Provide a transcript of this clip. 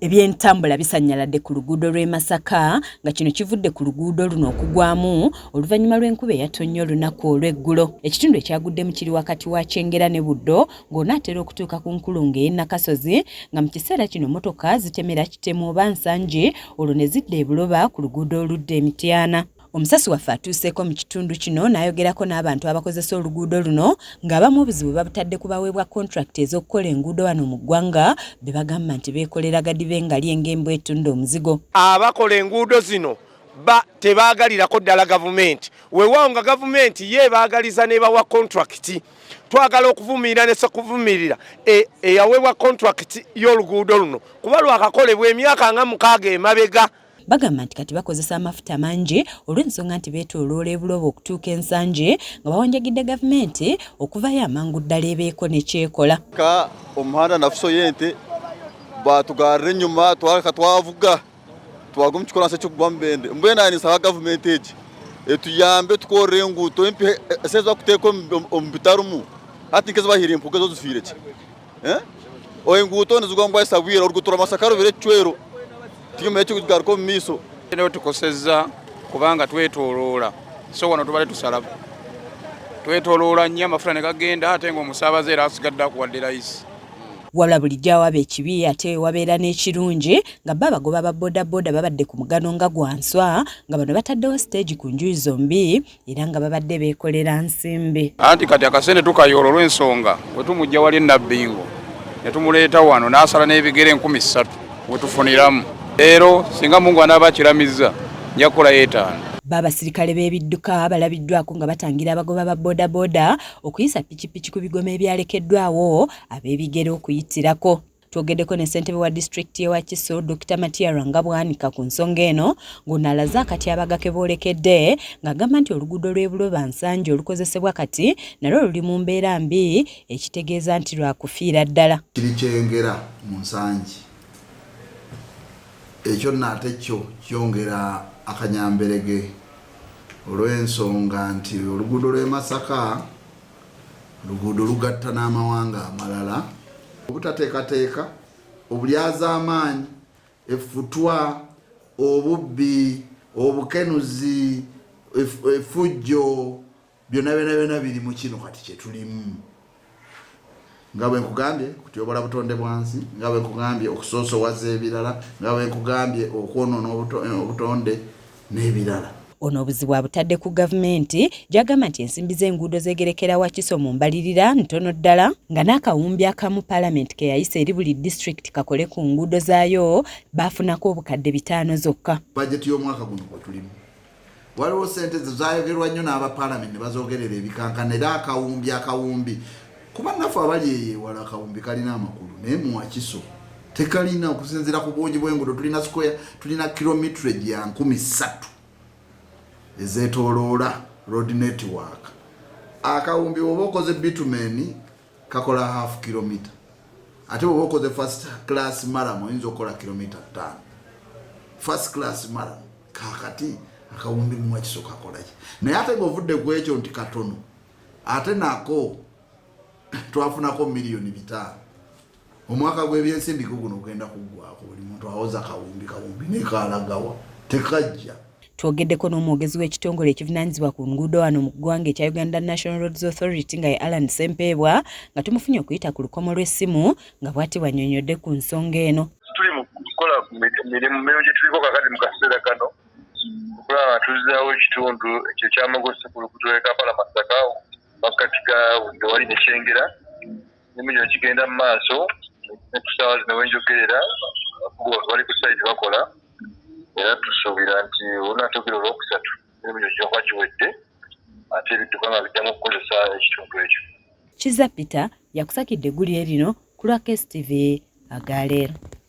Ebyentambula bisanyaladde ku luguudo lw'e Masaka nga kino kivudde ku luguudo luno okugwamu oluvannyuma lw'enkuba eyatonnya olunaku olw'eggulo. Ekitundu ekyaguddemu kiri wakati wa Kyengera ne Buddo ng'onaatera okutuuka ku nkulungo ey'e Nakasozi nga mu kiseera kino mmotoka zitemera kitemu oba nsangi olwo ne zidda e Buloba ku luguudo oludda e Mityana. Omusasi waffe atuuseeko mu kitundu kino n'ayogerako n'abantu abakozesa oluguudo luno ng'abamu obuzibu babutadde ku baweebwa kontrakiti ez'okukola enguudo wano mu ggwanga be bagamba nti beekolera gadibe nga ly'engembo etunda omuzigo. Abakola enguudo zino tebaagalirako ddala gavumenti, weewaawo nga gavumenti ye baagaliza n'ebawa kontrakiti. Twagala okuvumirira ne sekuvumirira eyaweebwa kontrakiti y'oluguudo luno kuba lwakakolebwa emyaka nga 6 emabega. Bagamba nti kati bakozesa amafuta mangi olw'ensonga nti beetooloola e Buloba okutuuka ensangi nga bawanjagidde gavumenti okuvayo amangu ddala ebeeko ne kyekola. Omuhanda nafuso yente batugarra ennyuma twavuga twaga mu kikolansa ky'okugwa mbende mbwena nisaba gavumenti egi etuyambe tukorre enguuto eseza kuteeka omu bitarumu hati nkeze bahira empuga zo zifiire ki enguuto nizigongwa esabwira oruguuto lwa Masaka rubire Chwero tugaruko mu miiso eno tukosezza kubanga twetooloola so wano tubale tusala twetooloola nnyo amafuta ne gagenda ate ng'omusaabaze era asigadde akuwadde layisi. Wala bulijjo awaba ekibi ate wabeera n'ekirungi nga babagoba ba bodaboda babadde ku mugano nga gwa nswa nga bano bataddewo stage ku njuyi zombi era nga babadde beekolera nsimbi. Anti kati akasente tukayoola olw'ensonga bwe tumujja wali Nabbingo ne tumuleeta wano n'asala n'ebigere 3,000 we tufuniramu. Leero singa Mungu anaabakiramiza nja kukola yeetaano. Babasirikale b'ebidduka balabiddwako nga batangira abagoba ba bodaboda okuyisa pikipiki ku bigoma ebyalekeddwawo ab'ebigere okuyitirako. Twogeddeko ne ssentebe wa disitulikiti y'e Wakiso Dr. Matia Rwangabwanika ku nsonga eno ng'onalaze akatyabaga ke boolekedde ng'agamba nti oluguudo lw'e Buloba Nsangi olukozesebwa kati nalwo luli mu mbeera mbi ekitegeeza nti lwakufiira ddala. Kiri Kyengera mu Nsangi ekyo nate kyo kyongera akanyamberege olw'ensonga nti oluguudo lw'e Masaka luguudo lugatta n'amawanga amalala obutateekateeka obulyazaamaanyi effutwa obubbi obukenuzi effujjo byonna biri mu kino kati kye tulimu. Nga bwe nkugambye kutyobola butonde bwansi, nga bwe nkugambye okusoosowaza ebirala, nga bwe nkugambye okwonoona obutonde n'ebirala. Ono obuzibu abutadde ku gavumenti gy'agamba nti ensimbi z'enguudo zeegerekera Wakiso mu mbalirira ntono ddala nga n'akawumbi akamu Paalamenti ke yayisa eri buli disitulikiti kakole ku nguudo zaayo baafunako obukadde 5 zokka. Bajeti y'omwaka guno kwe tulimu waliwo ssente zaayogerwa nnyo n'aba Paalamenti ne bazoogerera ebikankana era akawumbi kuba naffe abali ewala akawumbi kalina amakulu naye mu Wakiso tekalina okusinziira ku bungi bw'enguudo tulina kilometerage ya 3,000 ezeetooloola road network. Akawumbi oba okoze bitumen kakola half kilometer ate oba okoze first class marathon oyinza okukola kilometer 5. First class marathon kakati akawumbi mu Wakiso kakolaki naye ate ng'ovudde ku ekyo nti katono ate nako twafunako miliyoni 5 omwaka gw'ebyensimbi guno ogenda kuggwako buli muntu awoza kawumbi nekalagawa tekajja. Twogeddeko n'omwogezi w'ekitongole ekivunaanyizibwa ku nguudo wano mu ggwanga ekya Uganda National Roads Authority nga ye Alan Ssempeebwa nga tumufunye okuyita ku lukomo lw'essimu nga bw'ati bwannyonnyodde ku nsonga eno. Tuli mu kukola mirimu gye tuliko kakati mu kaseera kano okulaba tuzaawo ekitundu ekyo kyamagosi ku luguudo lw'e Kampala Masaka wakati ga wali ne Kyengera n'emirimu kigenda mu maaso ne ku ssaawa zino wenjogerera bali ku sayiti bakola era tusuubira nti olunaatugiro olwokusatu emirimu gyokuba giwedde ate ebidduka nga biddamu okukozesa ekitundu ekyo. Kizza Peter yakusakidde eggulire lino ku lwa KSTV Agaleero.